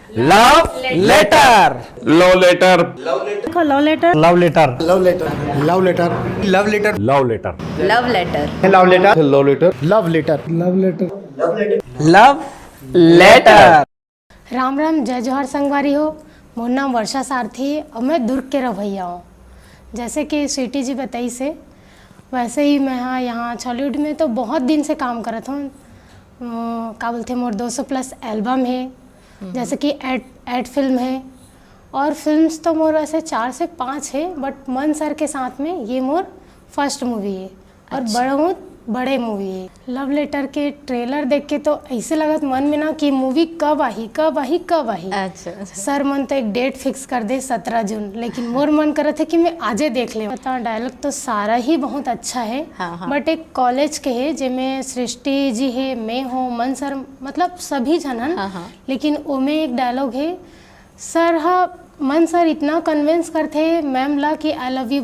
Love letter. Love letter. Love letter. Love letter. Love letter. Love letter. Love letter. Love letter. Love letter. Love letter. Love letter. Love letter. Love letter. Love letter. Ram Ram, जय जोहार संगवारी हो। मोर नाम वर्षा सारथी है और मैं दुर्ग के रवैया हूँ। जैसे कि स्वीटी जी बताई से वैसे ही मैं यहाँ छॉलीवुड में तो बहुत दिन से काम करत हूँ। का बोलते मोर 200+ एल्बम है, जैसे कि एड फिल्म है, और फिल्म्स तो मोर वैसे 4 से 5 है, बट मन सर के साथ में ये मोर फर्स्ट मूवी है और बहुत बड़े मूवी है। लव लेटर के ट्रेलर देख के तो ऐसे लगत मन में ना कि मूवी कब आई कब आई कब आई। अच्छा। सर मन तो एक डेट फिक्स कर दे 17 जून, लेकिन मोर मन कर थे कि मैं आजे देख ले। पता डायलॉग तो सारा ही बहुत अच्छा है। हाँ। बट एक कॉलेज के है जिसमें सृष्टि जी है, मैं हूँ, मन सर, मतलब सभी जनन। हाँ। लेकिन ओमे एक डायलॉग है, सर मन सर इतना कन्विंस करते मैम ला कि आई लव यू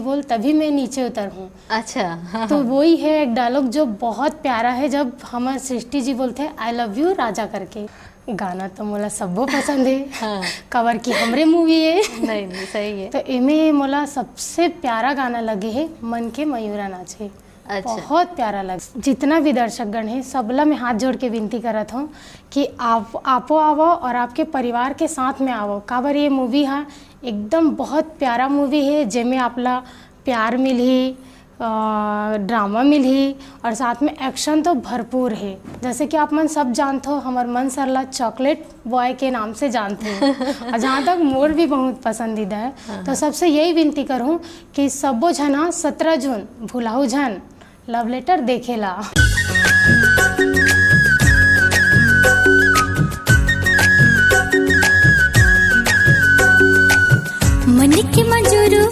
बोल तभी मैं नीचे उतर हूँ। अच्छा। तो वही है एक डायलॉग जो बहुत प्यारा है, जब हमारे सृष्टि जी बोलते हैं आई लव यू राजा करके। गाना तो मोला सबो पसंद है। हाँ। कवर की हमरे मूवी है। नहीं सही है। तो इमे मोला सबसे प्यारा गाना लगे है मन के मयूरा नाचे। अच्छा। बहुत प्यारा लगा। जितना भी दर्शकगण है सबला मैं हाथ जोड़ के विनती करत हूँ कि आपो आवो और आपके परिवार के साथ में आवो। काबर ये मूवी है एकदम बहुत प्यारा मूवी है, जिसमें आपला प्यार मिली, ड्रामा मिली और साथ में एक्शन तो भरपूर है। जैसे कि आप मन सब जानते हो, हमार मन सरला चॉकलेट बॉय के नाम से जानते हैं और जहाँ तक मोर भी बहुत पसंदीदा है। तो सबसे यही विनती करूँ कि सबो जना 17 जून भुलाऊ जन लव लेटर देखेला। मन के मजूरू